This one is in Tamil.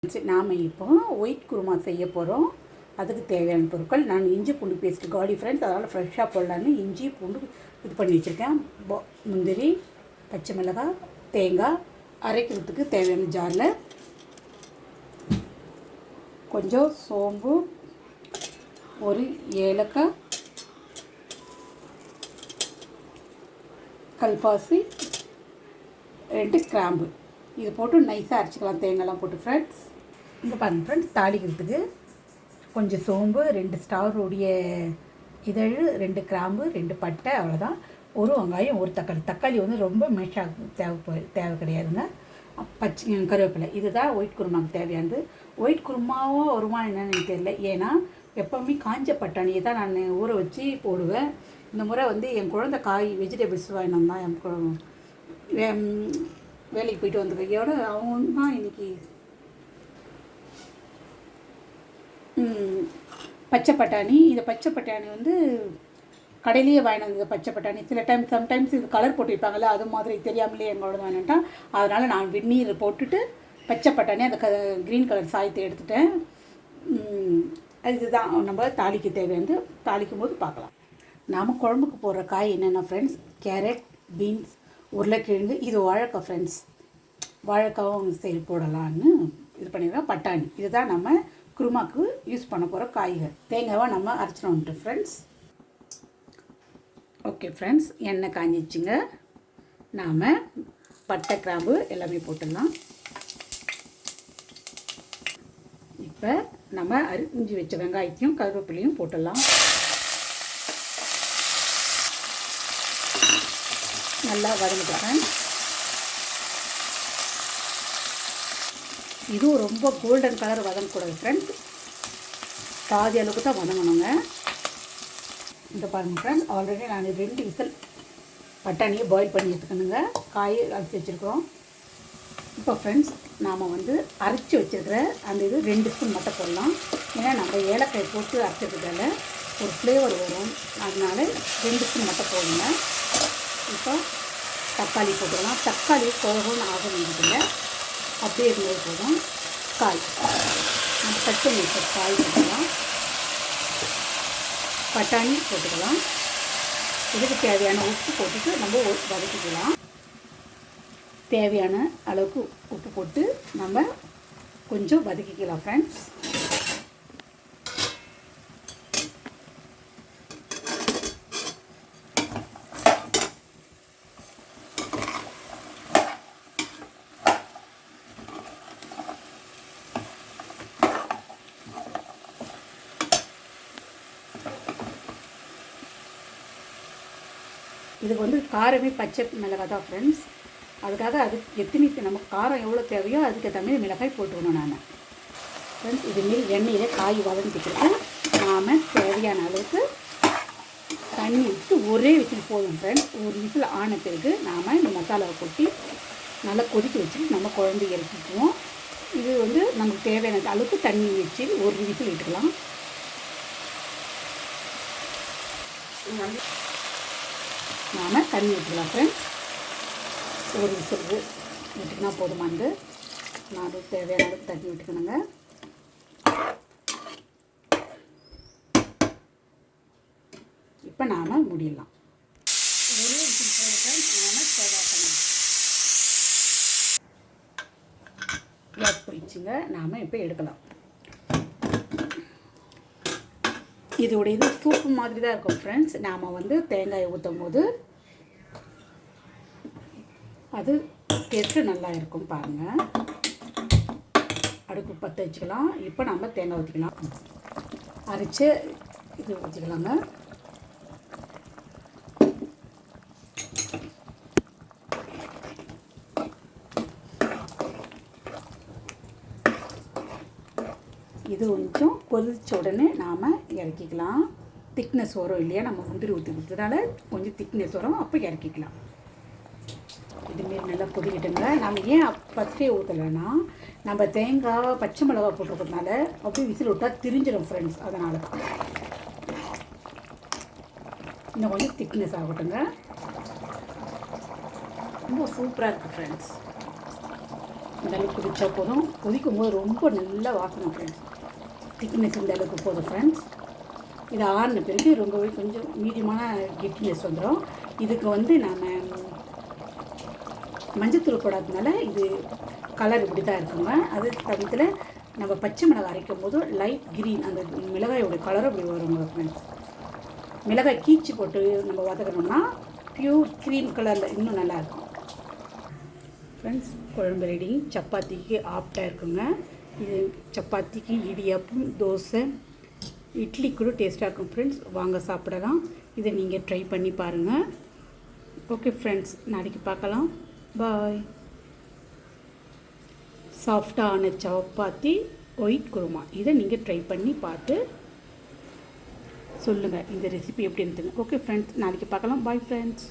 நாம் இப்போ ஒயிட் குருமா செய்ய போகிறோம். அதுக்கு தேவையான பொருட்கள் நான் இஞ்சி பூண்டு பேஸ்ட் காடி ஃப்ரெண்ட்ஸ், அதனால் ஃப்ரெஷ்ஷாக போடலான்னு இஞ்சி பூண்டு இது பண்ணி வச்சுருக்கேன். முந்திரி, பச்சை மிளகாய், தேங்காய் அரைக்கிறதுக்கு தேவையான ஜாரில் கொஞ்சம் சோம்பு, ஒரு ஏலக்காய், கல்பாசி, 2 கிராம்பு இது போட்டு நைஸாக அரைச்சிக்கலாம். தேங்காய்லாம் போட்டு ஃப்ரெண்ட்ஸ். இங்கே பாருங்கள் ஃப்ரெண்ட்ஸ், தாளிக்கிறதுக்கு கொஞ்சம் சோம்பு, 2 ஸ்டார் உடைய இதழ், 2 கிராம்பு, 2 பட்டை, அவ்வளோதான். ஒரு வெங்காயம், ஒரு தக்காளி வந்து ரொம்ப மேஷாக தேவை கிடையாதுங்க. பச்சை கருவேப்பிலை, இதுதான் ஒயிட் குருமாவுக்கு தேவையானது. ஒயிட் குருமாவோ வருமா என்னன்னு எனக்கு தெரியல. ஏன்னா எப்போவுமே காஞ்ச பட்டாணியை தான் நான் ஊற வச்சு போடுவேன். இந்த முறை வந்து என் குழந்தை வெஜிடபிள்ஸ் வாங்கினோம் தான் என் வேலைக்கு போயிட்டு வந்திருக்கையோட அவங்க தான் இன்றைக்கி பச்சை பட்டாணி. இந்த பச்சை பட்டாணி வந்து கடையிலேயே வாங்கிட்டு வந்தது பச்சை பட்டாணி. சம்டைம்ஸ் இது கலர் போட்டு வைப்பாங்கள்ல, அது மாதிரி தெரியாமலே எங்களோட வாங்கிட்டான். அதனால் நான் வெந்நீர் போட்டுட்டு பச்சை பட்டாணி அந்த க்ரீன் கலர் சாயத்தை எடுத்துட்டேன். இதுதான் நம்ம தாளிக்கு தேவையானது. தாளிக்கும் போது பார்க்கலாம். நாம் குழம்புக்கு போடுற காய் என்னென்ன ஃப்ரெண்ட்ஸ், கேரட், பீன்ஸ், உருளைக்கிழங்கு, இது வாழைக்காய் ஃப்ரெண்ட்ஸ். வாழைக்காவும் சரி போடலான்னு இது பண்ணிடுறோம். பட்டாணி, இதுதான் நம்ம குருமாக்கு யூஸ் பண்ண போகிற காய்கள். தேங்காவை நம்ம அரைச்சிடோன்ட்டு ஃப்ரெண்ட்ஸ். ஓகே ஃப்ரெண்ட்ஸ், எண்ணெய் காஞ்சிச்சுங்க. நாம் பட்டை, கிராம்பு எல்லாமே போட்டுடலாம். இப்போ நம்ம அரிஞ்சு வச்ச வெங்காயத்தையும் கருவேப்பிலையும் போட்டுடலாம். நல்லா வதங்கிட்டேன். இதுவும் ரொம்ப கோல்டன் கலர் வதங்கக்கூடாது ஃப்ரெண்ட்ஸ், பாதி அளவுக்கு தான் வதங்கணுங்க. இந்த பாருங்கள் ஃப்ரெண்ட்ஸ், ஆல்ரெடி நான் 2 விசில் பட்டாணியை பாயில் பண்ணி எடுத்துக்கணுங்க. காய் அரைச்சி வச்சுருக்கிறோம். இப்போ ஃப்ரெண்ட்ஸ், நாம் வந்து அரைச்சி வச்சுருக்கிற அந்த இது 2 ஸ்பூன் மட்டும் போடலாம். ஏன்னா நம்ம ஏலக்காய் போட்டு அரைச்சிருக்கிறதால ஒரு ஃப்ளேவர் வரும். அதனால 2 ஸ்பூன் மட்டும் போடுங்க. இப்போ தக்காளி போட்டுக்கலாம். தக்காளி குழம்புன்னு ஆக வேண்டியதில்லை, அப்படியே இருந்தது போதும். காய் நம்ம கட் பண்ணி வச்ச காய் போட்டுக்கலாம். பட்டாணி போட்டுக்கலாம். இதுக்கு தேவையான உப்பு போட்டுட்டு நம்ம வதக்கிக்கலாம். தேவையான அளவுக்கு உப்பு போட்டு நம்ம கொஞ்சம் வதக்கிக்கலாம் ஃப்ரெண்ட்ஸ். இதுக்கு வந்து காரமே பச்சை மிளகாய் தான் ஃப்ரெண்ட்ஸ். அதுக்காக எத்தனை நமக்கு காரம் எவ்வளோ தேவையோ அதுக்கு தகுந்த மிளகாய் போட்டுக்கணும். நான் ஃப்ரெண்ட்ஸ் இதுமாரி எண்ணெயிலே காய் வதங்கிக்கிட்டு நாம் தேவையான அளவுக்கு தண்ணி விட்டு ஒரே விசில் போதும் ஃப்ரெண்ட்ஸ். ஒரு விசில் ஆன பிறகு நாம் இந்த மசாலாவை கொட்டி நல்லா கொதிக்க வச்சுட்டு நம்ம குழம்பு இறக்கிக்குவோம். இது வந்து நமக்கு தேவையான அளவுக்கு தண்ணி வச்சு ஒரு விசில் விட்டுக்கலாம். நாம் தண்ணி விட்டுக்கலாம் ஃப்ரெண்ட்ஸ். ஒரு விசில் விட்டுக்கினா போதுமானது. நான் தேவையான அளவுக்கு தண்ணி விட்டுக்கணுங்க. இப்போ நாம் முடியலாம். ஒரே விசில் போட்டு நாம் கேஸ் போயிடுச்சுங்க. நாம் இப்போ எடுக்கலாம். இதோடைய இது சூப்பு மாதிரி தான் இருக்கும் ஃப்ரெண்ட்ஸ். நாம் வந்து தேங்காயை ஊற்றும் போது அது டேஸ்ட்டு நல்லா இருக்கும். பாருங்கள், அடுப்பு பற்ற வச்சுக்கலாம். இப்போ நம்ம தேங்காய் ஊற்றிக்கலாம். அரைச்சி இது ஊற்றிக்கலாங்க. இது கொஞ்சம் கொதிச்ச உடனே நாம் இறக்கிக்கலாம். திக்னஸ் வரும் இல்லையா, நம்ம முந்திரி ஊற்றி கொடுத்ததுனால கொஞ்சம் திக்னஸ் வரும், அப்போ இறக்கிக்கலாம். இதுமாரி நல்லா கொதிக்கிட்டுங்க. நம்ம ஏன் ஃபஸ்ட்டே ஊற்றலைன்னா நம்ம தேங்காய் பச்சை மிளகா போட்டுருக்கிறதுனால அப்படியே விசில் விட்டால் திரிஞ்சிடும் ஃப்ரெண்ட்ஸ். அதனால தான் இன்னும் கொஞ்சம் திக்னஸ் ஆகட்டுங்க. ரொம்ப சூப்பராக இருக்குது ஃப்ரெண்ட்ஸ். இந்த அளவுக்கு குடித்தா போதும். கொதிக்கும் போது ரொம்ப நல்ல வாசனை ஃப்ரெண்ட்ஸ். திக்னஸ் இந்த அளவுக்கு போதும் ஃப்ரெண்ட்ஸ். இது ஆறின பிறகு ரொம்பவே கொஞ்சம் மீடியமான கெட்டினஸ் வந்துடும். இதுக்கு வந்து நம்ம மஞ்சத்தூள் போடாததுனால இது கலர் இப்படி தான் இருக்குங்க. அது சமயத்தில் நம்ம பச்சை மிளகாய் அரைக்கும் போது லைட் க்ரீன் அந்த மிளகாயோட கலர் அப்படி வருங்க ஃப்ரெண்ட்ஸ். மிளகாய் கீச்சு போட்டு நம்ம வதக்கணும்னா ப்யூர் க்ரீம் கலரில் இன்னும் நல்லாயிருக்கும் ஃப்ரெண்ட்ஸ். குழம்பு ரெடி. சப்பாத்திக்கு ஆப்டாக இருக்குங்க. இது சப்பாத்திக்கு, இடியாப்பம், தோசை, இட்லி கூட டேஸ்ட்டாக இருக்கும் ஃப்ரெண்ட்ஸ். வாங்க சாப்பிடலாம். இதை நீங்கள் ட்ரை பண்ணி பாருங்கள். ஓகே ஃப்ரெண்ட்ஸ், நாளைக்கு பார்க்கலாம். பாய். சாஃப்டான சப்பாத்தி, ஒயிட் குருமா, இதை நீங்கள் ட்ரை பண்ணி பார்த்து சொல்லுங்கள் இந்த ரெசிபி எப்படி இருந்துங்க. ஓகே ஃப்ரெண்ட்ஸ், நாளைக்கு பார்க்கலாம். Bye friends.